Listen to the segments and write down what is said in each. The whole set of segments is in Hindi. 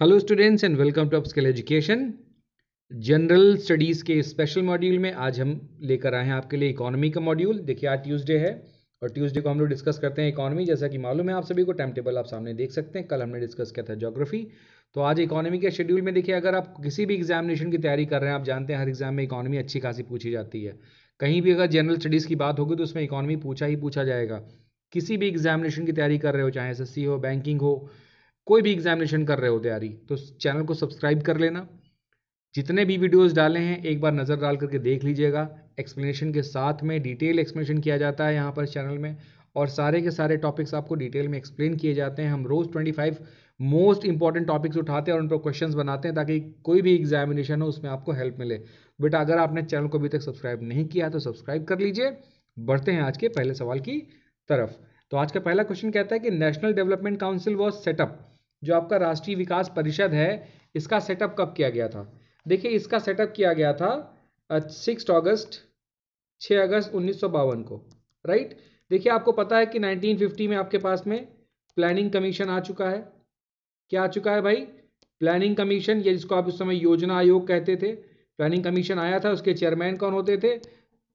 Hello students and welcome to upskill education. General studies के स्पेशल मॉड्यूल में आज हम लेकर आए हैं आपके लिए इकोनॉमी का मॉड्यूल। देखिए आज ट्यूसडे है और ट्यूसडे को हम लोग डिस्कस करते हैं इकोनॉमी। जैसा कि मालूम है आप सभी को, टाइम टेबल आप सामने देख सकते हैं। कल हमने डिस्कस किया था ज्योग्राफी, तो आज इकोनॉमी के शेड्यूल में देखिए अगर आप किसी भी एग्जामिनेशन की तैयारी कर रहे हैं, आप जानते हैं हर एग्जाम में इकोनॉमी अच्छी खासी पूछी जाती है। कहीं भी अगर जनरल स्टडीज़ की बात होगी तो उसमें इकोनॉमी पूछा ही पूछा जाएगा। किसी भी एग्जामिनेशन की तैयारी कर रहे हो, चाहे एसएससी हो, बैंकिंग हो, कोई भी एग्जामिनेशन कर रहे हो तैयारी, तो चैनल को सब्सक्राइब कर लेना। जितने भी वीडियोस डाले हैं एक बार नज़र डाल करके देख लीजिएगा। एक्सप्लेनेशन के साथ में डिटेल एक्सप्लेनेशन किया जाता है यहाँ पर चैनल में, और सारे के सारे टॉपिक्स आपको डिटेल में एक्सप्लेन किए जाते हैं। हम रोज़ 25 मोस्ट इंपॉर्टेंट टॉपिक्स उठाते हैं और उन पर क्वेश्चंस बनाते हैं ताकि कोई भी एग्जामिनेशन हो उसमें आपको हेल्प मिले। बेटा अगर आपने चैनल को अभी तक सब्सक्राइब नहीं किया तो सब्सक्राइब कर लीजिए। बढ़ते हैं आज के पहले सवाल की तरफ। तो आज का पहला क्वेश्चन कहता है कि national development council was setup, जो आपका राष्ट्रीय विकास परिषद है, इसका सेटअप कब किया गया था? देखिए इसका सेटअप किया गया था 6 अगस्त 1952 को, राइट। देखिए आपको पता है कि 1950 में आपके पास में प्लानिंग कमीशन आ चुका है। क्या आ चुका है भाई? प्लानिंग कमीशन, ये जिसको आप उस समय योजना आयोग कहते थे। प्लानिंग कमीशन आया था, उसके चेयरमैन कौन होते थे?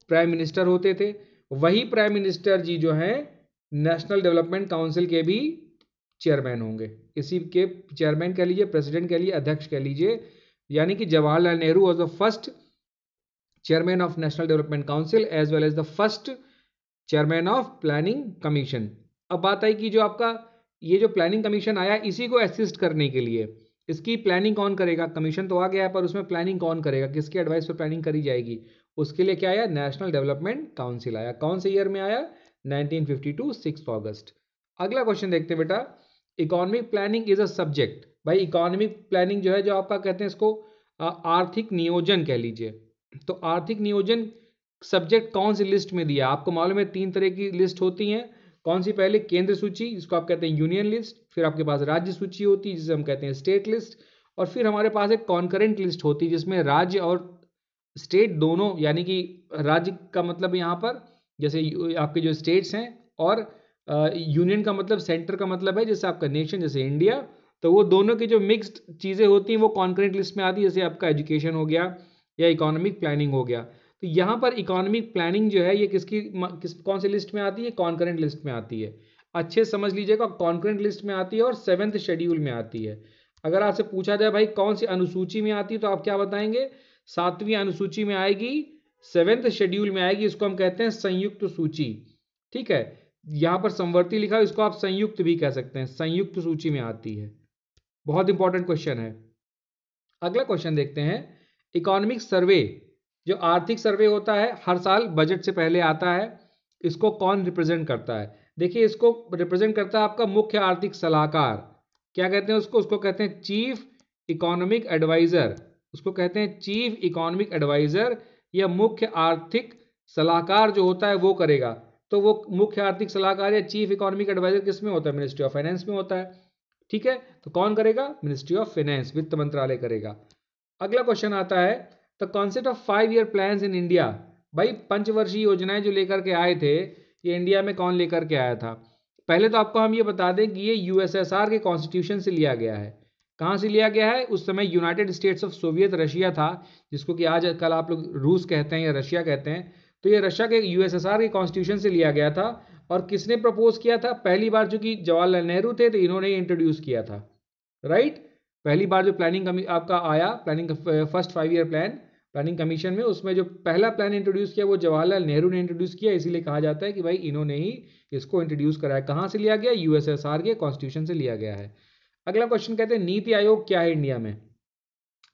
प्राइम मिनिस्टर होते थे। वही प्राइम मिनिस्टर जी जो हैं नेशनल डेवलपमेंट काउंसिल के भी चेयरमैन होंगे। इसी के चेयरमैन कह लीजिए, प्रेसिडेंट कह लीजिए, अध्यक्ष कह लीजिए। यानी कि Jawaharlal Nehru was the first chairman of national development council as well as the first chairman of planning commission. अब बात आई कि जो आपका ये जो प्लानिंग कमीशन आया, इसी को असिस्ट करने के लिए, इसकी प्लानिंग कौन करेगा? कमीशन तो आ गया है पर उसमें प्लानिंग कौन करेगा, किसके एडवाइस पर प्लानिंग करी जाएगी? उसके लिए क्या आया? नेशनल डेवलपमेंट काउंसिल आया। कौन से ईयर में आया? 1952, 6 अगस्त। अगला क्वेश्चन देखते हैं बेटा। Economic planning is a subject. भाई इकोनॉमिक प्लानिंग जो है, जो आपका कहते हैं इसको आर्थिक नियोजन कह लीजिए, तो आर्थिक नियोजन सब्जेक्ट कौन सी लिस्ट में दिया? आपको मालूम है 3 तरह की लिस्ट होती हैं। कौन सी? पहले केंद्र सूची, जिसको आप कहते हैं यूनियन लिस्ट। फिर आपके पास राज्य सूची होती है जिसे हम कहते हैं स्टेट लिस्ट। और फिर हमारे पास एक कॉन्करेंट लिस्ट होती है जिसमें राज्य और स्टेट दोनों, यानी कि राज्य का मतलब यहाँ पर जैसे आपके जो स्टेट्स हैं, और यूनियन का मतलब, सेंटर का मतलब है जैसे आपका नेशन, जैसे इंडिया, तो वो दोनों की जो मिक्स्ड चीज़ें होती हैं वो कॉन्करेंट लिस्ट में आती है। जैसे आपका एजुकेशन हो गया या इकोनॉमिक प्लानिंग हो गया। तो यहाँ पर इकोनॉमिक प्लानिंग जो है ये कौन सी लिस्ट में आती है? कॉन्करेंट लिस्ट में आती है। अच्छे समझ लीजिएगा, कॉन्करेंट लिस्ट में आती है और 7th शेड्यूल में आती है। अगर आपसे पूछा जाए भाई कौन सी अनुसूची में आती है, तो आप क्या बताएंगे? 7वीं अनुसूची में आएगी, 7th शेड्यूल में आएगी। इसको हम कहते हैं संयुक्त सूची, ठीक है। यहाँ पर संवर्ती लिखा है, इसको आप संयुक्त भी कह सकते हैं, संयुक्त सूची में आती है। बहुत इंपॉर्टेंट क्वेश्चन है। अगला क्वेश्चन देखते हैं। इकोनॉमिक सर्वे, जो आर्थिक सर्वे होता है हर साल बजट से पहले आता है, इसको कौन रिप्रेजेंट करता है? देखिए इसको रिप्रेजेंट करता है आपका मुख्य आर्थिक सलाहकार। क्या कहते हैं उसको? उसको कहते हैं चीफ इकोनॉमिक एडवाइजर। उसको कहते हैं चीफ इकोनॉमिक एडवाइजर, या मुख्य आर्थिक सलाहकार जो होता है वो करेगा। तो वो मुख्य आर्थिक सलाहकार या चीफ इकोनॉमिक एडवाइजर किस में होता है? मिनिस्ट्री ऑफ फाइनेंस में होता है, ठीक है। तो कौन करेगा? मिनिस्ट्री ऑफ फाइनेंस, वित्त मंत्रालय करेगा। अगला क्वेश्चन आता है, the concept of 5 year plans in India. भाई पंचवर्षीय योजनाएं जो लेकर के आए थे, ये इंडिया में कौन लेकर के आया था? पहले तो आपको हम ये बता दें कि ये यूएसएसआर के कॉन्स्टिट्यूशन से लिया गया है। कहाँ से लिया गया है? उस समय United states of Soviet Russia था, जिसको कि आज कल आप लोग रूस कहते हैं या रशिया कहते हैं। तो ये रशिया के यूएसएसआर के कॉन्स्टिट्यूशन से लिया गया था। और किसने प्रपोज किया था? पहली बार चूंकि जवाहरलाल नेहरू थे तो इन्होंने इंट्रोड्यूस किया था, राइट। पहली बार जो प्लानिंग आपका आया, planning first 5 year plan planning commission में, उसमें जो पहला प्लान इंट्रोड्यूस किया वो जवाहरलाल नेहरू ने इंट्रोड्यूस किया। इसीलिए कहा जाता है कि भाई इन्होंने ही इसको इंट्रोड्यूस कराया। कहाँ से लिया गया? यूएसएसआर के कॉन्स्टिट्यूशन से लिया गया है। अगला क्वेश्चन कहते हैं नीति आयोग क्या है इंडिया में?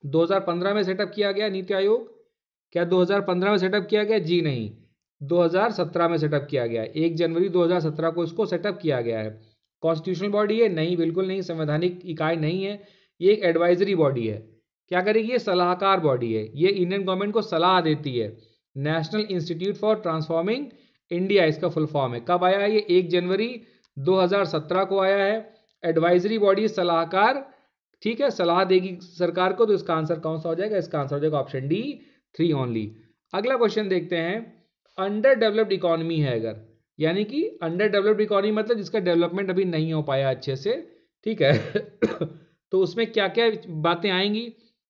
2015 में सेटअप किया गया नीति आयोग। क्या 2015 में सेटअप किया गया? जी नहीं, 2017 में सेटअप किया गया। 1 जनवरी 2017 को इसको सेटअप किया गया है। कॉन्स्टिट्यूशनल बॉडी है? नहीं, बिल्कुल नहीं, संवैधानिक इकाई नहीं है। ये एक एडवाइजरी बॉडी है। क्या करेगी? ये सलाहकार बॉडी है। ये इंडियन गवर्नमेंट को सलाह देती है। National institute for transforming India इसका फुल फॉर्म है। कब आया है ये? 1 जनवरी 2017 को आया है। एडवाइजरी बॉडी, सलाहकार, ठीक है, सलाह देगी सरकार को। तो इसका आंसर कौन सा हो जाएगा? इसका आंसर हो जाएगा ऑप्शन डी, 3 ओनली। अगला क्वेश्चन देखते हैं। अंडर डेवलप्ड इकोनॉमी है अगर, यानी कि अंडर डेवलप्ड इकोनॉमी मतलब जिसका डेवलपमेंट अभी नहीं हो पाया अच्छे से, ठीक है तो उसमें क्या क्या बातें आएंगी?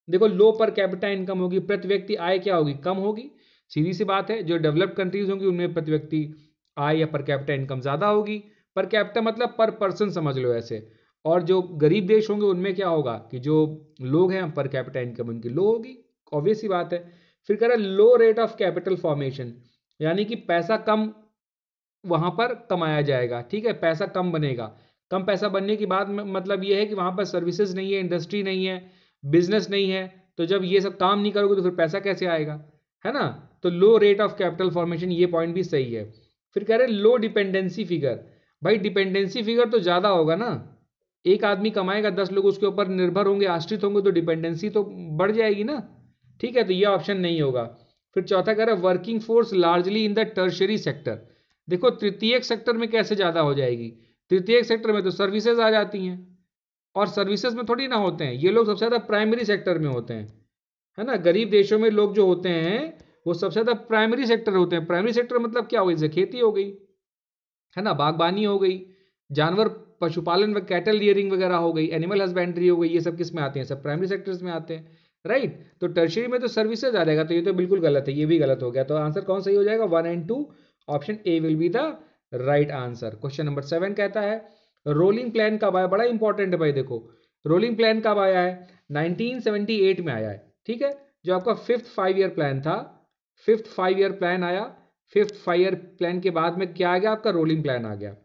देखो, लो पर कैपिटा इनकम होगी, प्रति व्यक्ति आय क्या होगी? कम होगी। सीधी सी बात है, जो डेवलप्ड कंट्रीज होंगी उनमें प्रति व्यक्ति आय या पर कैपिटा इनकम ज़्यादा होगी। पर कैपिटा मतलब पर पर्सन समझ लो ऐसे। और जो गरीब देश होंगे उनमें क्या होगा कि जो लोग हैं पर कैपिटा इनकम उनकी लो होगी, ऑब्वियस सी बात है। फिर कह रहा है लो रेट ऑफ कैपिटल फॉर्मेशन, यानी कि पैसा कम वहां पर कमाया जाएगा, ठीक है, पैसा कम बनेगा। कम पैसा बनने की बात मतलब ये है कि वहां पर सर्विसेज नहीं है, इंडस्ट्री नहीं है, बिजनेस नहीं है। तो जब ये सब काम नहीं करोगे तो फिर पैसा कैसे आएगा, है ना? तो लो रेट ऑफ कैपिटल फॉर्मेशन, ये पॉइंट भी सही है। फिर कह रहे लो डिपेंडेंसी फिगर, भाई डिपेंडेंसी फिगर तो ज्यादा होगा ना। एक आदमी कमाएगा, 10 लोग उसके ऊपर निर्भर होंगे, आश्रित होंगे, तो डिपेंडेंसी तो बढ़ जाएगी ना, ठीक है। तो ये ऑप्शन नहीं होगा। फिर चौथा कह रहा है working force largely in the tertiary sector. देखो, तृतीयक सेक्टर में कैसे ज्यादा हो जाएगी? तृतीयक सेक्टर में तो सर्विसेज आ जाती हैं, और सर्विसेज में थोड़ी ना होते हैं ये लोग, सबसे ज्यादा प्राइमरी सेक्टर में होते हैं, है ना। गरीब देशों में लोग जो होते हैं वो सबसे ज्यादा प्राइमरी सेक्टर होते हैं। प्राइमरी सेक्टर मतलब क्या हो गई? जैसे खेती हो गई, है ना, बागबानी हो गई, जानवर पशुपालन व कैटल रियरिंग वगैरह हो गई, एनिमल हस्बेंड्री हो गई, ये सब किस में आते हैं? सब प्राइमरी सेक्टर्स में आते हैं, राइट। तो टर्शियरी में तो सर्विसेज आ जाएगा, तो ये तो बिल्कुल गलत है, ये भी गलत हो गया। तो आंसर कौन सही हो जाएगा? 1 and 2, option A will be the right answer. Question number 7 कहता है रोलिंग प्लान कब आया? बड़ा इंपॉर्टेंट है भाई, देखो रोलिंग प्लान कब आया है? 1978 में आया है, ठीक है। जो आपका 5th 5 ईयर प्लान था, 5th 5 ईयर प्लान आया, 5th 5 ईयर प्लान के बाद में क्या आ गया? आपका रोलिंग प्लान आ गया।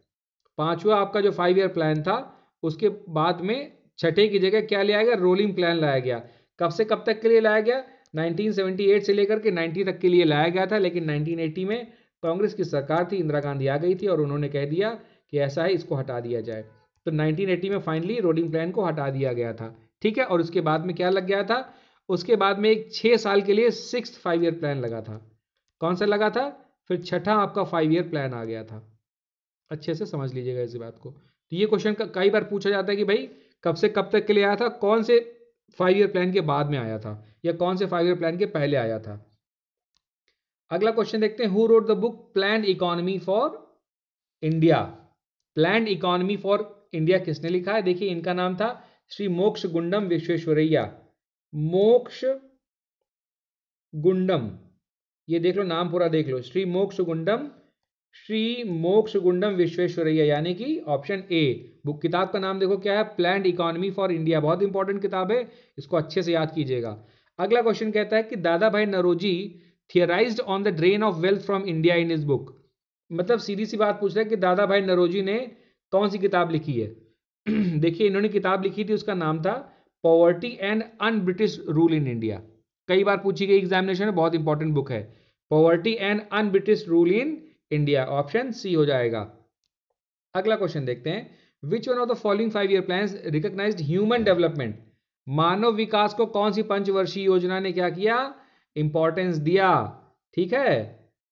पांचवा आपका जो 5 ईयर प्लान था, उसके बाद में छठे की जगह क्या लिया गया? रोलिंग प्लान लाया गया। कब से कब तक के लिए लाया गया? 1978 से लेकर के 90 तक के लिए लाया गया था, लेकिन 1980 में कांग्रेस की सरकार थी, इंदिरा गांधी आ गई थी और उन्होंने कह दिया कि ऐसा है, इसको हटा दिया जाए। तो 1980 में फाइनली रोलिंग प्लान को हटा दिया गया था, ठीक है। और उसके बाद में क्या लग गया था? उसके बाद में एक 6 साल के लिए 6th 5 ईयर प्लान लगा था। कौन सा लगा था? फिर छठा आपका 5 ईयर प्लान आ गया था। अच्छे से समझ लीजिएगा इस बात को। तो ये क्वेश्चन कई बार पूछा जाता है कि भाई कब से कब तक के लिए आया था, कौन से 5 ईयर प्लान के बाद में आया था, या कौन से 5 ईयर प्लान के पहले आया था। अगला क्वेश्चन देखते हैं, who wrote the book planned economy for India? Planned economy for India किसने लिखा है? देखिए, इनका नाम था श्री मोक्ष गुंडम विश्वेश्वरैया। मोक्ष गुंडम, ये देख लो, नाम पूरा देख लो, श्री मोक्ष गुंडम विश्वेश्वरैया, यानी कि ऑप्शन ए। बुक किताब का नाम देखो क्या है? Planned economy for India. बहुत इंपॉर्टेंट किताब है, इसको अच्छे से याद कीजिएगा। अगला क्वेश्चन कहता है कि Dadabhai Naoroji theorised on the drain of wealth from India in his book. मतलब सीधी सी बात पूछ रहा है कि दादा भाई नरोजी ने कौन सी किताब लिखी है? देखिए, इन्होंने किताब लिखी थी, उसका नाम था poverty and un British rule in India. कई बार पूछी गई एग्जामिनेशन में, बहुत इंपॉर्टेंट बुक है, poverty and un British rule in India, option C हो जाएगा। अगला क्वेश्चन देखते हैं, which one of the following 5 year plans recognised human development? मानव विकास को कौन सी पंचवर्षीय योजना ने क्या किया? इंपॉर्टेंस दिया, ठीक है।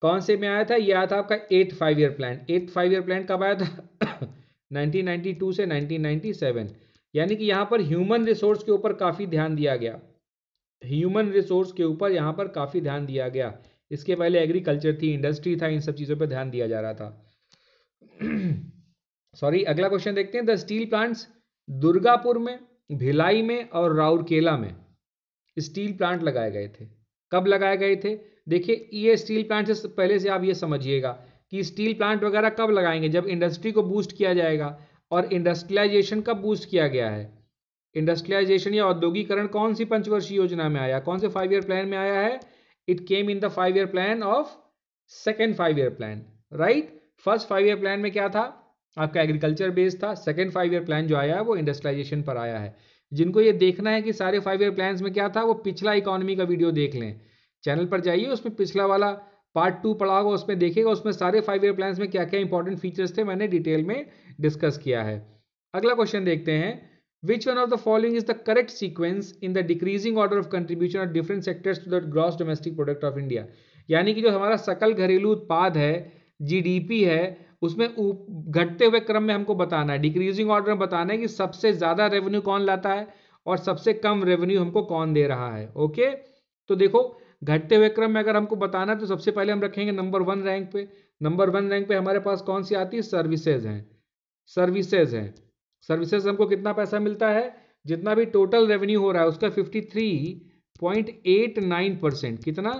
कौन से में आया था? ये आया था आपका 8th 5 year plan. 8th 5 year plan कब आया था? 1992 से 1997। यानी कि यहां पर ह्यूमन रिसोर्स के ऊपर काफी ध्यान दिया गया, ह्यूमन रिसोर्स के ऊपर यहां पर काफी ध्यान दिया गया। इसके पहले एग्रीकल्चर थी, इंडस्ट्री था, इन सब चीजों पर ध्यान दिया जा रहा था। सॉरी। अगला क्वेश्चन देखते हैं, द स्टील प्लांट्स दुर्गापुर में, भिलाई में और राउरकेला में स्टील प्लांट लगाए गए थे। कब लगाए गए थे? देखिए, ये स्टील प्लांट से पहले से आप ये समझिएगा कि स्टील प्लांट वगैरह कब लगाएंगे? जब इंडस्ट्री को बूस्ट किया जाएगा। और इंडस्ट्रियलाइजेशन कब बूस्ट किया गया है? इंडस्ट्रियलाइजेशन या औद्योगिकरण कौन सी पंचवर्षीय योजना में आया? कौन से 5 ईयर प्लान में आया है? It came in the 5 year plan of second 5 year plan, right. First 5 year plan में क्या था? आपका एग्रीकल्चर बेस्ड था। सेकेंड 5 ईयर प्लान जो आया है वो इंडस्ट्रियलाइजेशन पर आया है। जिनको ये देखना है कि सारे 5 ईयर प्लान्स में क्या था, वो पिछला इकोनॉमी का वीडियो देख लें, चैनल पर जाइए, उसमें पिछला वाला पार्ट 2 पढ़ा होगा, उसमें देखिएगा, उसमें सारे 5 ईयर प्लान्स में क्या क्या इंपॉर्टेंट फीचर्स थे मैंने डिटेल में डिस्कस किया है। अगला क्वेश्चन देखते हैं, which one of the following is the correct sequence in the decreasing order of contribution of different sectors to the gross domestic product of India? यानी कि जो हमारा सकल घरेलू उत्पाद है, जीडीपी है, उसमें घटते हुए क्रम में हमको बताना है, डिक्रीजिंग ऑर्डर में बताना है कि सबसे ज्यादा रेवेन्यू कौन लाता है और सबसे कम रेवेन्यू हमको कौन दे रहा है। ओके, तो देखो, घटते हुए क्रम में अगर हमको बताना है तो सबसे पहले हम रखेंगे नंबर 1 रैंक पे। नंबर 1 रैंक पे हमारे पास कौन सी आती है? सर्विसेज हैं। सर्विसेज हैं। सर्विसेज हमको कितना पैसा मिलता है? जितना भी टोटल रेवेन्यू हो रहा है उसका 53.89%, कितना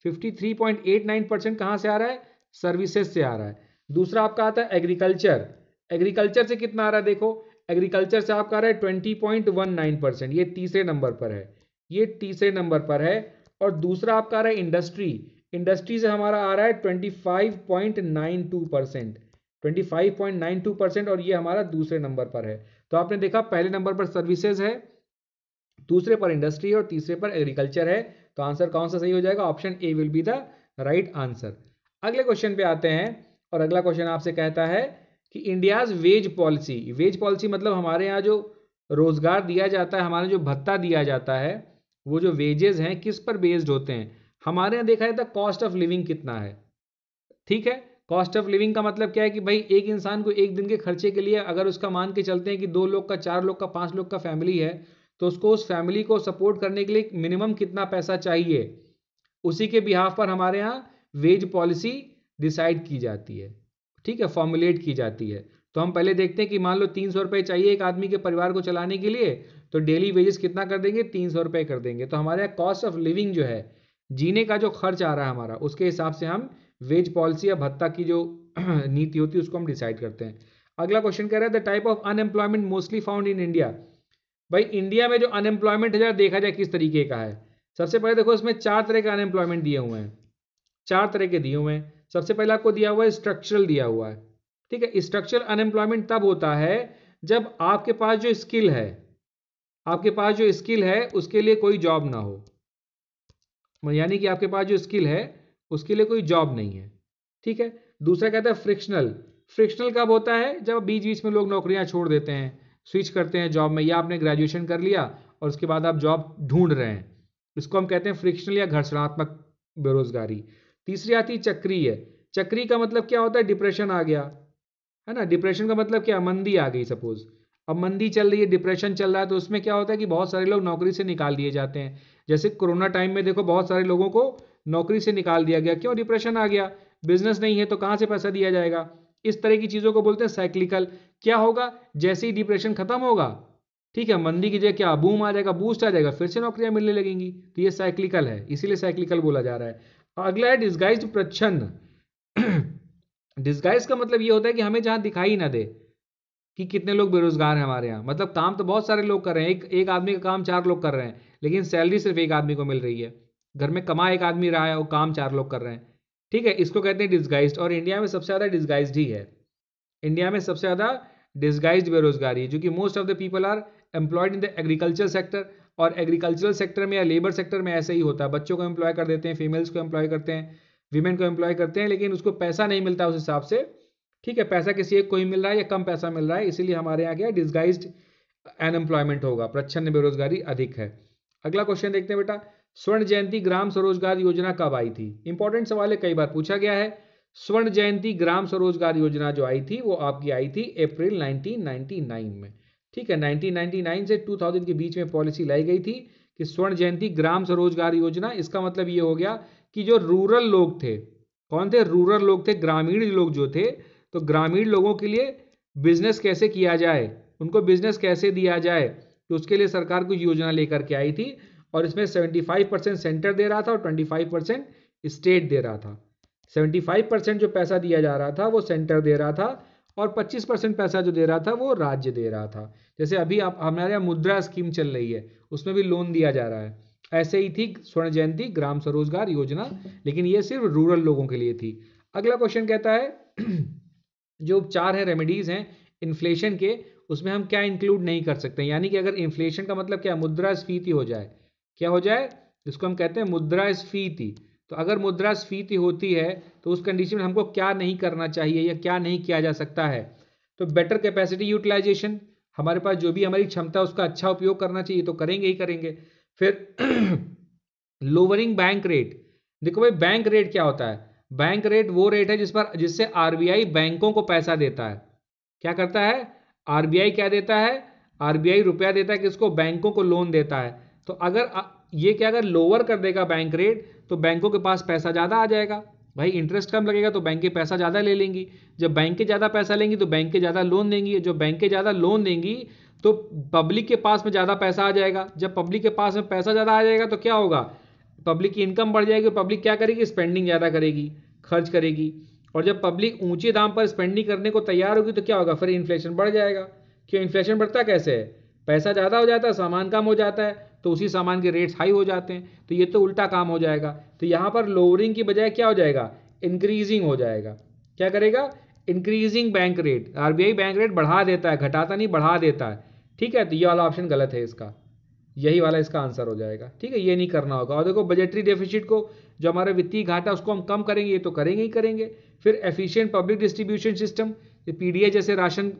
53.89% कहाँ से आ रहा है? सर्विसेज से आ रहा है। दूसरा आपका आता है एग्रीकल्चर। एग्रीकल्चर से कितना आ रहा है? देखो एग्रीकल्चर से आपका आ रहा है 20.19%, ये तीसरे नंबर पर है, ये तीसरे नंबर पर है। और दूसरा आपका आ रहा है इंडस्ट्री। इंडस्ट्री से हमारा आ रहा है 25.92%, 25.92%, और ये हमारा दूसरे नंबर पर है। तो आपने देखा पहले नंबर पर सर्विसेज है, दूसरे पर इंडस्ट्री और तीसरे पर एग्रीकल्चर है। तो आंसर कौन सा सही हो जाएगा? Option A will be the right answer. अगले क्वेश्चन पे आते हैं और अगला क्वेश्चन आपसे कहता है कि India's wage policy. Wage policy मतलब हमारे यहाँ जो रोजगार दिया जाता है, हमारा जो भत्ता दिया जाता है, वो जो वेजेस हैं किस पर बेस्ड होते हैं? हमारे यहाँ देखा जाता है कॉस्ट ऑफ लिविंग कितना है, ठीक है। कॉस्ट ऑफ लिविंग का मतलब क्या है कि भाई एक इंसान को एक दिन के खर्चे के लिए अगर उसका मान के चलते हैं कि 2 लोग का, 4 लोग का, 5 लोग का फैमिली है, तो उसको उस फैमिली को सपोर्ट करने के लिए मिनिमम कितना पैसा चाहिए, उसी के बिहाफ पर हमारे यहाँ वेज पॉलिसी डिसाइड की जाती है, ठीक है, फॉर्मुलेट की जाती है। तो हम पहले देखते हैं कि मान लो 300 रुपये चाहिए एक आदमी के परिवार को चलाने के लिए, तो डेली वेजेस कितना कर देंगे? 300 रुपये कर देंगे। तो हमारे यहाँ कॉस्ट ऑफ लिविंग जो है, जीने का जो खर्च आ रहा है हमारा, उसके हिसाब से हम वेज पॉलिसी या भत्ता की जो नीति होती है उसको हम डिसाइड करते हैं। अगला क्वेश्चन कह रहा है the type of unemployment mostly found in India. भाई इंडिया में जो अनएम्प्लॉयमेंट है देखा जाए किस तरीके का है। सबसे पहले देखो इसमें 4 तरह के अनएम्प्लॉयमेंट दिए हुए हैं, 4 तरह के दिए हुए हैं। सबसे पहले आपको दिया हुआ है स्ट्रक्चरल दिया हुआ है, ठीक है। स्ट्रक्चरल अनएम्प्लॉयमेंट तब होता है जब आपके पास जो स्किल है, आपके पास जो स्किल है उसके लिए कोई जॉब ना हो, यानी कि आपके पास जो स्किल है उसके लिए कोई जॉब नहीं है, ठीक है। दूसरा कहता है फ्रिक्शनल। फ्रिक्शनल कब होता है? जब बीच बीच में लोग नौकरियां छोड़ देते हैं, स्विच करते हैं जॉब में, या आपने ग्रेजुएशन कर लिया और उसके बाद आप जॉब ढूंढ रहे हैं, इसको हम कहते हैं फ्रिक्शनल या घर्षणात्मक बेरोजगारी। तीसरी आती है चक्रीय। चक्री का मतलब क्या होता है? डिप्रेशन आ गया, है ना। डिप्रेशन का मतलब क्या? मंदी आ गई। सपोज अब मंदी चल रही है, डिप्रेशन चल रहा है, तो उसमें क्या होता है कि बहुत सारे लोग नौकरी से निकाल दिए जाते हैं। जैसे कोरोना टाइम में देखो बहुत सारे लोगों को नौकरी से निकाल दिया गया, क्यों? डिप्रेशन आ गया, बिजनेस नहीं है तो कहाँ से पैसा दिया जाएगा। इस तरह की चीज़ों को बोलते हैं साइक्लिकल। क्या होगा? जैसे ही डिप्रेशन खत्म होगा, ठीक है, मंदी की जगह क्या बूम आ जाएगा, बूस्ट आ जाएगा, फिर से नौकरियां मिलने लगेंगी। तो ये साइक्लिकल है, इसीलिए साइक्लिकल बोला जा रहा है। अगला है डिस्गाइज्ड प्रच्छन्न। डिस्गाइज का मतलब ये होता है कि हमें जहां दिखाई ना दे कि कितने लोग बेरोजगार हैं हमारे यहाँ। मतलब काम तो बहुत सारे लोग कर रहे हैं, एक आदमी का काम 4 लोग कर रहे हैं, लेकिन सैलरी सिर्फ एक आदमी को मिल रही है। घर में कमा एक आदमी रहा है और काम 4 लोग कर रहे हैं, ठीक है। इसको कहते हैं डिस्गाइज्ड। और इंडिया में सबसे ज़्यादा डिस्गाइज्ड ही है, इंडिया में सबसे ज़्यादा डिस्गाइज्ड बेरोजगारी है, जो कि most of the people are employed in the agriculture sector. और एग्रीकल्चरल सेक्टर में या लेबर सेक्टर में ऐसा ही होता है, बच्चों को एम्प्लॉय कर देते हैं, फीमेल्स को एम्प्लॉय करते हैं, वीमेन को एम्प्लॉय करते हैं, लेकिन उसको पैसा नहीं मिलता उस हिसाब से, ठीक है। पैसा किसी एक को ही मिल रहा है या कम पैसा मिल रहा है, इसीलिए हमारे यहाँ क्या डिस्गाइज्ड अनएम्प्लॉयमेंट होगा, प्रच्छन्न बेरोजगारी अधिक है। अगला क्वेश्चन देखते हैं बेटा, स्वर्ण जयंती ग्राम स्वरोजगार योजना कब आई थी? इंपॉर्टेंट सवाल है, कई बार पूछा गया है। स्वर्ण जयंती ग्राम स्वरोजगार योजना जो आई थी वो आपकी आई थी अप्रैल 1999 में, ठीक है। 1999 से 2000 के बीच में पॉलिसी लाई गई थी कि स्वर्ण जयंती ग्राम स्वरोजगार योजना। इसका मतलब ये हो गया कि जो रूरल लोग थे, कौन थे? रूरल लोग थे, ग्रामीण लोग जो थे, तो ग्रामीण लोगों के लिए बिजनेस कैसे किया जाए, उनको बिजनेस कैसे दिया जाए, तो उसके लिए सरकार कुछ योजना लेकर के आई थी। और इसमें 75% सेंटर दे रहा था और 25% स्टेट दे रहा था। 75% जो पैसा दिया जा रहा था वो सेंटर दे रहा था और 25% पैसा जो दे रहा था वो राज्य दे रहा था। जैसे अभी आप हमारे यहाँ मुद्रा स्कीम चल रही है, उसमें भी लोन दिया जा रहा है, ऐसे ही थी स्वर्ण जयंती ग्राम स्वरोजगार योजना, लेकिन ये सिर्फ रूरल लोगों के लिए थी। अगला क्वेश्चन कहता है जो उपचार है, रेमेडीज हैं इन्फ्लेशन के, उसमें हम क्या इंक्लूड नहीं कर सकते। यानी कि अगर इन्फ्लेशन का मतलब क्या? मुद्रास्फीति हो जाए, क्या हो जाए? इसको हम कहते हैं मुद्रास्फीति। तो अगर मुद्रास्फीति होती है तो उस कंडीशन में हमको क्या नहीं करना चाहिए या क्या नहीं किया जा सकता है? तो बेटर कैपेसिटी यूटिलाइजेशन, हमारे पास जो भी हमारी क्षमता उसका अच्छा उपयोग करना चाहिए, तो करेंगे ही करेंगे। फिर लोअरिंग बैंक रेट। देखो भाई बैंक रेट क्या होता है? बैंक रेट वो रेट है जिससे आरबीआई बैंकों को पैसा देता है। क्या करता है? आरबीआई क्या देता है? आरबीआई रुपया देता है, किसको? बैंकों को लोन देता है। तो अगर ये क्या, अगर लोअर कर देगा बैंक रेट तो बैंकों के पास पैसा ज़्यादा आ जाएगा, भाई इंटरेस्ट कम लगेगा तो बैंकें पैसा ज़्यादा ले लेंगी। जब बैंकें ज़्यादा पैसा लेंगी तो बैंकें ज़्यादा लोन देंगी, जो बैंकें ज़्यादा लोन देंगी तो पब्लिक के पास में ज़्यादा पैसा आ जाएगा। जब पब्लिक के पास में पैसा ज़्यादा आ जाएगा तो क्या होगा, पब्लिक की इनकम बढ़ जाएगी। पब्लिक क्या करेगी, स्पेंडिंग ज़्यादा करेगी, खर्च करेगी। और जब पब्लिक ऊंचे दाम पर स्पेंडिंग करने को तैयार होगी तो क्या होगा, फिर इन्फ्लेशन बढ़ जाएगा। क्यों इन्फ्लेशन बढ़ता कैसे है, पैसा ज़्यादा हो जाता है, सामान कम हो जाता है, तो उसी सामान के रेट्स हाई हो जाते हैं। तो ये तो उल्टा काम हो जाएगा। तो यहाँ पर लोअरिंग की बजाय क्या हो जाएगा, इंक्रीजिंग हो जाएगा। क्या करेगा, increasing bank rate. RBI bank rate बढ़ा देता है, घटाता नहीं, बढ़ा देता है। ठीक है, तो ये वाला ऑप्शन गलत है इसका, यही वाला इसका आंसर हो जाएगा। ठीक है, ये नहीं करना होगा। और देखो बजटरी डेफिसिट को, जो हमारा वित्तीय घाटा उसको हम कम करेंगे, ये तो करेंगे ही करेंगे। फिर efficient public distribution system, PDA जैसे राशन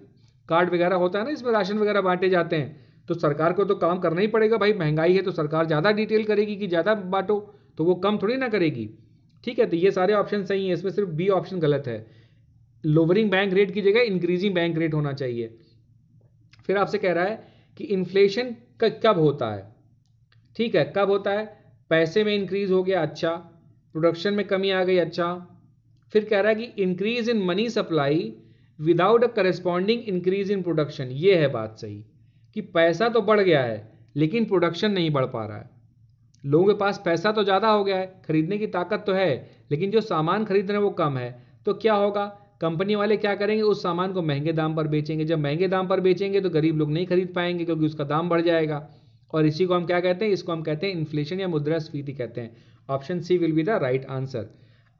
कार्ड वगैरह होता है ना, इसमें राशन वगैरह बांटे जाते हैं, तो सरकार को तो काम करना ही पड़ेगा भाई। महंगाई है तो सरकार ज़्यादा डिटेल करेगी कि ज़्यादा बांटो, तो वो कम थोड़ी ना करेगी। ठीक है, तो ये सारे ऑप्शन सही हैं, इसमें सिर्फ बी ऑप्शन गलत है। लोअरिंग बैंक रेट की जगह इंक्रीजिंग बैंक रेट होना चाहिए। फिर आपसे कह रहा है कि इन्फ्लेशन कब होता है। ठीक है, कब होता है, पैसे में इंक्रीज हो गया, अच्छा, प्रोडक्शन में कमी आ गई, अच्छा। फिर कह रहा है कि increase in money supply without a corresponding increase in production. ये है बात सही कि पैसा तो बढ़ गया है लेकिन प्रोडक्शन नहीं बढ़ पा रहा है। लोगों के पास पैसा तो ज़्यादा हो गया है, खरीदने की ताकत तो है, लेकिन जो सामान खरीद रहे हैं वो कम है। तो क्या होगा, कंपनी वाले क्या करेंगे, उस सामान को महंगे दाम पर बेचेंगे। जब महंगे दाम पर बेचेंगे तो गरीब लोग नहीं खरीद पाएंगे क्योंकि उसका दाम बढ़ जाएगा। और इसी को हम क्या कहते हैं, इसको हम कहते हैं इन्फ्लेशन या मुद्रास्फीति कहते हैं। Option C will be the right answer.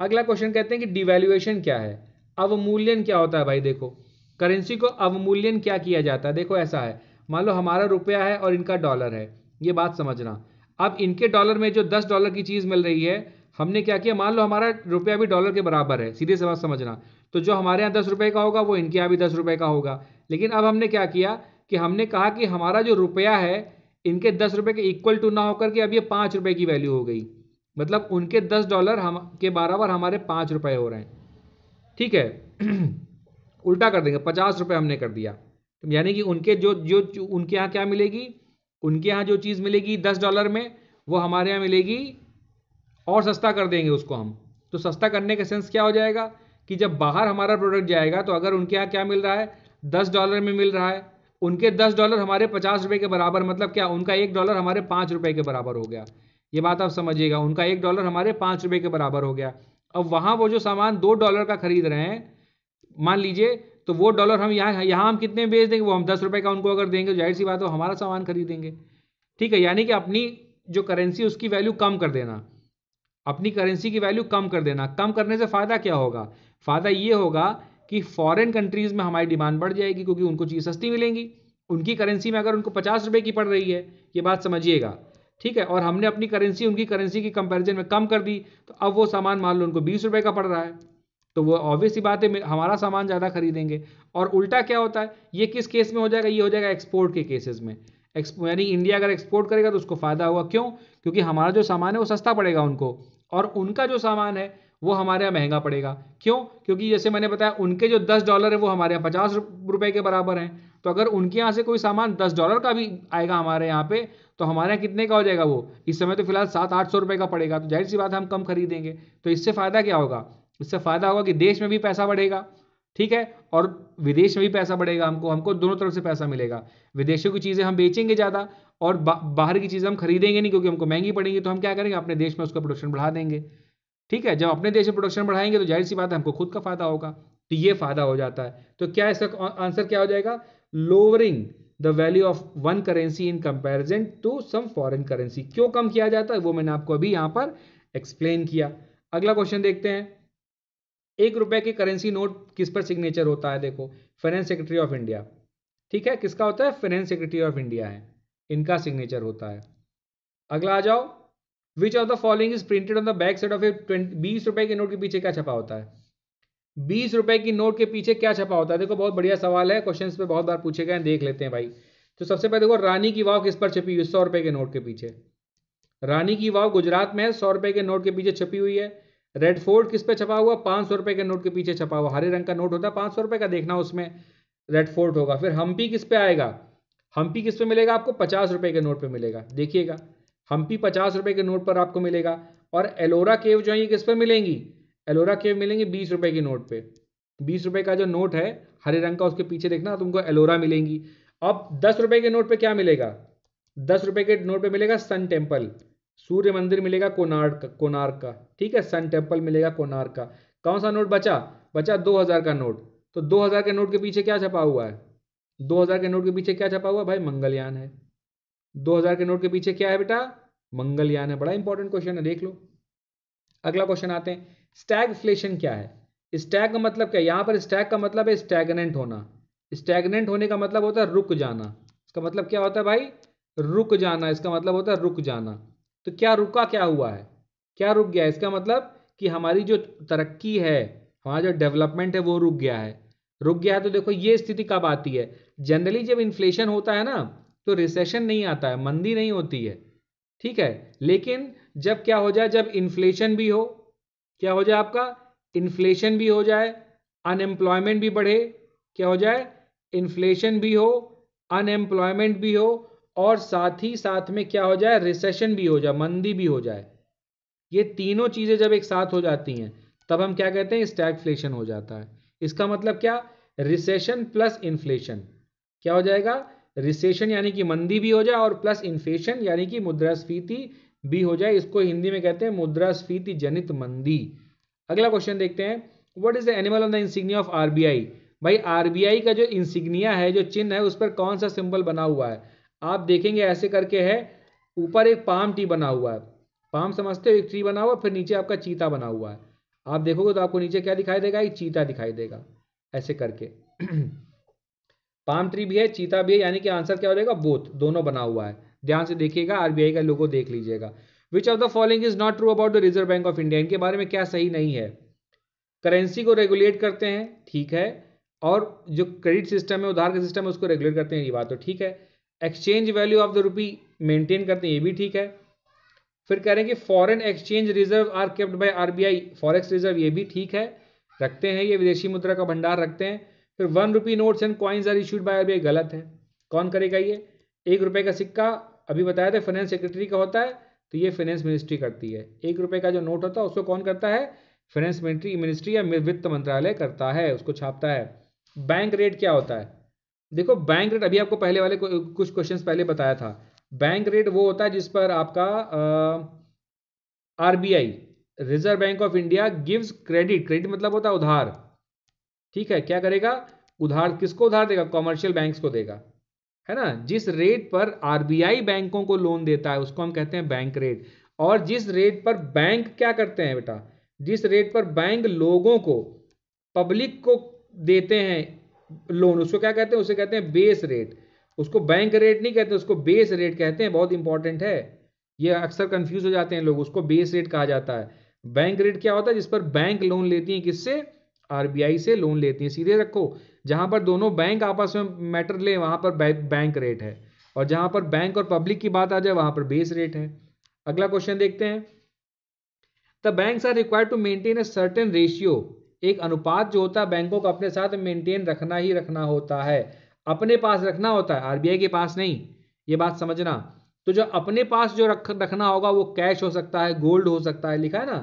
अगला क्वेश्चन कहते हैं कि डिवैल्यूएशन क्या है, अवमूल्यन क्या होता है। भाई देखो, करेंसी को अवमूल्यन क्या किया जाता है। देखो ऐसा है, मान लो हमारा रुपया है और इनका डॉलर है, ये बात समझना। अब इनके डॉलर में जो $10 की चीज़ मिल रही है, हमने क्या किया, मान लो हमारा रुपया भी डॉलर के बराबर है, सीधे से बात समझना। तो जो हमारे यहाँ 10 रुपये का होगा वो इनके यहाँ भी 10 रुपये का होगा। लेकिन अब हमने क्या किया कि हमने कहा कि हमारा जो रुपया है इनके 10 रुपये के इक्वल टू ना होकर के अब ये 5 रुपये की वैल्यू हो गई। मतलब उनके $10 हम के बराबर हमारे 5 रुपये हो रहे हैं। ठीक है उल्टा कर देंगे, 50 रुपये हमने कर दिया। यानी कि उनके जो जो उनके यहाँ क्या मिलेगी, उनके यहाँ जो चीज़ मिलेगी $10 में, वो हमारे यहाँ मिलेगी और सस्ता कर देंगे उसको हम। तो सस्ता करने का सेंस क्या हो जाएगा कि जब बाहर हमारा प्रोडक्ट जाएगा तो अगर उनके यहाँ क्या मिल रहा है, $10 में मिल रहा है, उनके $10 हमारे 50 रुपये के बराबर, मतलब क्या, उनका $1 हमारे 5 रुपये के बराबर हो गया। ये बात आप समझिएगा, उनका $1 हमारे 5 रुपये के बराबर हो गया। अब वहाँ वो जो सामान $2 का खरीद रहे हैं मान लीजिए, तो वो डॉलर हम यहाँ हम कितने में बेच देंगे, वो हम 10 रुपये का उनको अगर देंगे तो जाहिर सी बात है वो हमारा सामान खरीदेंगे। ठीक है, यानी कि अपनी जो करेंसी उसकी वैल्यू कम कर देना, अपनी करेंसी की वैल्यू कम कर देना। कम करने से फ़ायदा क्या होगा, फ़ायदा ये होगा कि फॉरेन कंट्रीज़ में हमारी डिमांड बढ़ जाएगी क्योंकि उनको चीज़ सस्ती मिलेंगी। उनकी करेंसी में अगर उनको 50 रुपये की पड़ रही है, ये बात समझिएगा। ठीक है, और हमने अपनी करेंसी उनकी करेंसी की कंपैरिजन में कम कर दी, तो अब वो सामान मान लो उनको 20 रुपये का पड़ रहा है, तो वो ऑब्वियस सी बात है हमारा सामान ज़्यादा खरीदेंगे। और उल्टा क्या होता है, ये किस केस में हो जाएगा, ये हो जाएगा एक्सपोर्ट के केसेस में। यानी इंडिया अगर एक्सपोर्ट करेगा तो उसको फ़ायदा होगा। क्यों, क्योंकि हमारा जो सामान है वो सस्ता पड़ेगा उनको, और उनका जो सामान है वो हमारे यहाँ महंगा पड़ेगा। क्यों, क्योंकि जैसे मैंने बताया उनके जो $10 है वो हमारे यहाँ 50 रुपये के बराबर हैं। तो अगर उनके यहाँ से कोई सामान $10 का भी आएगा हमारे यहाँ पे, तो हमारे यहाँ कितने का हो जाएगा, वो इस समय तो फिलहाल 700-800 रुपये का पड़ेगा। तो जाहिर सी बात है हम कम खरीदेंगे। तो इससे फ़ायदा क्या होगा, इससे फ़ायदा होगा कि देश में भी पैसा बढ़ेगा, ठीक है, और विदेश में भी पैसा बढ़ेगा। हमको दोनों तरफ से पैसा मिलेगा। विदेशों की चीज़ें हम बेचेंगे ज़्यादा और बाहर की चीज़ें हम खरीदेंगे नहीं क्योंकि हमको महंगी पड़ेंगी। तो हम क्या करेंगे, अपने देश में उसका प्रोडक्शन बढ़ा देंगे। ठीक है, जब अपने देश में प्रोडक्शन बढ़ाएंगे तो जाहिर सी बात है हमको खुद का फायदा होगा। तो ये फायदा हो जाता है। तो क्या इसका आंसर क्या हो जाएगा, lowering the value of one currency in comparison to some foreign currency. क्यों कम किया जाता है वो मैंने आपको अभी यहाँ पर एक्सप्लेन किया। अगला क्वेश्चन देखते हैं, ₹1 के करेंसी नोट किस पर सिग्नेचर होता है। देखो, फाइनेंस सेक्रेटरी ऑफ इंडिया। ठीक है, किसका होता है, फाइनेंस सेक्रेटरी ऑफ इंडिया है, इनका सिग्नेचर होता है। अगला आ जाओ, which of the following is printed on the back side of a ₹20 के नोट के पीछे क्या छपा होता है। ₹20 की नोट के पीछे क्या छपा होता है। देखो बहुत बढ़िया सवाल है, क्वेश्चन पे बहुत बार पूछे गए, देख लेते हैं भाई। तो सबसे पहले देखो, रानी की वाव किस पर छपी हुई है, ₹100 के नोट के पीछे। रानी की वाव गुजरात में है, ₹100 के नोट के पीछे छपी हुई है। रेड फोर्ट किस पे छपा हुआ, ₹500 के नोट के पीछे छपा हुआ। हरे रंग का नोट होता है ₹500 का, देखना उसमें रेड फोर्ट होगा। फिर हम्पी किस पे आएगा, हम्पी किस पे मिलेगा आपको, ₹50 के नोट पे मिलेगा। देखिएगा, हम्पी ₹50 के नोट पर आपको मिलेगा। और एलोरा केव जो है ये किस पर मिलेंगी, एलोरा केव मिलेंगी ₹20 के नोट पे। ₹20 का जो नोट है हरे रंग का, उसके पीछे देखना तुमको एलोरा मिलेंगी। अब 10 रुपए के नोट पे क्या मिलेगा? 10 रुपए के नोट पे मिलेगा सन टेम्पल, सूर्य मंदिर मिलेगा कोणार्क का, ठीक है, सन टेम्पल मिलेगा कोणार्क का। कौन सा नोट बचा? बचा 2000 का नोट। तो 2000 के नोट के पीछे क्या छपा हुआ है? 2000 के नोट के पीछे क्या छपा हुआ है भाई? मंगलयान है। 2000 के नोट के पीछे क्या है बेटा? मंगलयान है। बड़ा इंपॉर्टेंट क्वेश्चन है, देख लो। अगला क्वेश्चन आते हैं, स्टैगफ्लेशन क्या है? स्टैग का मतलब क्या है? यहां पर स्टैग का मतलब है स्टैगनेंट होना। स्टैगनेंट होने का मतलब होता है रुक जाना। इसका मतलब क्या होता है भाई? रुक जाना। इसका मतलब होता है रुक जाना। तो क्या रुका, क्या हुआ है? क्या रुक गया? इसका मतलब कि हमारी जो तरक्की है, हमारा जो डेवलपमेंट है, वो रुक गया है। रुक गया है। तो देखो ये स्थिति कब आती है? जनरली जब इन्फ्लेशन होता है ना, तो रिसेशन नहीं आता है, मंदी नहीं होती है, ठीक है। लेकिन जब क्या हो जाए, जब इन्फ्लेशन भी हो, क्या हो जाए आपका? इन्फ्लेशन भी हो जाए, अनएम्प्लॉयमेंट भी बढ़े, क्या हो जाए? इन्फ्लेशन भी हो, अनएम्प्लॉयमेंट भी हो, और साथ ही साथ में क्या हो जाए? रिसेशन भी हो जाए, मंदी भी हो जाए। ये तीनों चीजें जब एक साथ हो जाती हैं, तब हम क्या कहते हैं? स्टैगफ्लेशन हो जाता है। इसका मतलब क्या? Recession plus inflation. क्या हो जाएगा? रिसेशन यानी कि मंदी भी हो जाए, और प्लस इन्फ्लेशन यानी कि मुद्रास्फीति भी हो जाए। इसको हिंदी में कहते हैं मुद्रास्फीति जनित मंदी। अगला क्वेश्चन देखते हैं, what is the animal on the insignia of RBI? भाई आरबीआई का जो इंसिग्निया है, जो चिन्ह है, उस पर कौन सा सिंबल बना हुआ है? आप देखेंगे ऐसे करके है, ऊपर एक पाम ट्री बना हुआ है। पाम समझते हो? एक ट्री बना हुआ, फिर नीचे आपका चीता बना हुआ है। आप देखोगे तो आपको नीचे क्या दिखाई देगा? एक चीता दिखाई देगा, ऐसे करके। पाम ट्री भी है, चीता भी है, यानी कि आंसर क्या हो जाएगा? बोथ, दोनों बना हुआ है। ध्यान से देखिएगा, आरबीआई का लोगो देख लीजिएगा। विच of the following is not true about the reserve bank of India? इनके बारे में क्या सही नहीं है? करेंसी को रेगुलेट करते हैं, ठीक है, और जो क्रेडिट सिस्टम है, उधार का सिस्टम है, उसको रेगुलेट करते हैं, ये बात तो ठीक है। Exchange value of the rupee maintain करते हैं, ये भी ठीक है। फिर कह रहे हैं कि foreign exchange reserve are kept by RBI, forex reserve, ये भी ठीक है, रखते हैं, ये विदेशी मुद्रा का भंडार रखते हैं। फिर 1 rupee notes and coins are issued by RBI, गलत है। कौन करेगा ये? 1 रुपए का सिक्का अभी बताया था फाइनेंस सेक्रेटरी का होता है, तो ये फाइनेंस मिनिस्ट्री करती है। 1 रुपए का जो नोट होता है उसको कौन करता है? फाइनेंस मिनिस्ट्री या वित्त मंत्रालय करता है, उसको छापता है। बैंक रेट क्या होता है? देखो बैंक रेट अभी आपको पहले वाले कुछ क्वेश्चंस पहले बताया था। बैंक रेट वो होता है जिस पर आपका RBI, reserve bank of India, gives credit. Credit मतलब होता है उधार, ठीक है। क्या करेगा? उधार। किसको उधार देगा? कॉमर्शियल बैंक्स को देगा, है ना। जिस रेट पर आरबीआई बैंकों को लोन देता है उसको हम कहते हैं बैंक रेट। और जिस रेट पर बैंक क्या करते हैं बेटा, जिस रेट पर बैंक लोगों को, पब्लिक को देते हैं लोन, उसको क्या कहते हैं? उसे कहते हैं बेस रेट। उसको बैंक रेट नहीं कहते, उसको बेस रेट कहते हैं। बहुत इंपॉर्टेंट है, ये अक्सर कंफ्यूज हो जाते हैं लोग। उसको बेस रेट कहा जाता है। बैंक रेट क्या होता है? जिस पर बैंक लोन लेती है, किससे? आरबीआई से लोन लेती है। सीधे रखो, जहां पर दोनों बैंक आपस में मैटर ले वहां पर बैंक रेट है, और जहां पर बैंक और पब्लिक की बात आ जाए वहां पर बेस रेट है। अगला क्वेश्चन देखते हैं, the banks are required to maintain a certain ratio. एक अनुपात जो होता है बैंकों को अपने साथ मेंटेन रखना ही रखना होता है, अपने पास रखना होता है, आरबीआई के पास नहीं, ये बात समझना। तो जो अपने पास जो रखना होगा वो कैश हो सकता है, गोल्ड हो सकता है, लिखा है ना,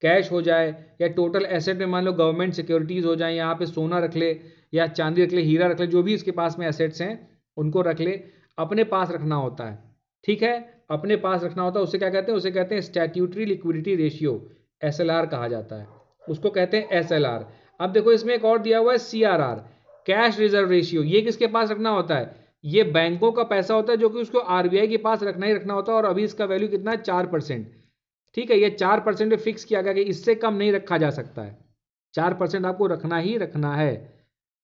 कैश हो जाए, या टोटल एसेट में मान लो गवर्नमेंट सिक्योरिटीज हो जाए, यहाँ पे सोना रख ले या चांदी रख ले, हीरा रख ले, जो भी इसके पास में एसेट्स हैं उनको रख ले, अपने पास रखना होता है, ठीक है। अपने पास रखना होता है, उसे क्या कहते हैं? उसे कहते हैं स्टैट्यूटरी लिक्विडिटी रेशियो, एसएलआर कहा जाता है, उसको कहते हैं एसएलआर। अब देखो इसमें एक और दिया हुआ है सीआरआर, कैश रिजर्व रेशियो। ये किसके पास रखना होता है? ये बैंकों का पैसा होता है जो कि उसको आरबीआई के पास रखना ही रखना होता है, और अभी इसका वैल्यू कितना है? 4%, ठीक है। ये 4% में फिक्स किया गया कि इससे कम नहीं रखा जा सकता है, 4% आपको रखना ही रखना है,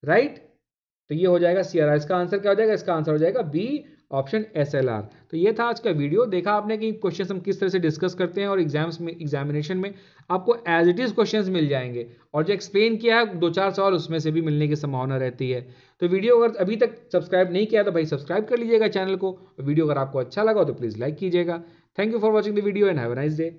राइट। तो ये हो जाएगा सीआरआर। इसका आंसर क्या हो जाएगा? इसका आंसर हो जाएगा बी, ऑप्शन एसएलआर। तो ये था आज का वीडियो। देखा आपने कि क्वेश्चंस हम किस तरह से डिस्कस करते हैं, और एग्जाम्स में, एग्जामिनेशन में आपको एज इट इज क्वेश्चंस मिल जाएंगे, और जो एक्सप्लेन किया है 2-4 सवाल उसमें से भी मिलने की संभावना रहती है। तो वीडियो अगर अभी तक सब्सक्राइब नहीं किया तो भाई सब्सक्राइब कर लीजिएगा चैनल को। वीडियो अगर आपको अच्छा लगा तो प्लीज़ लाइक कीजिएगा। Thank you for watching the video and have a nice day.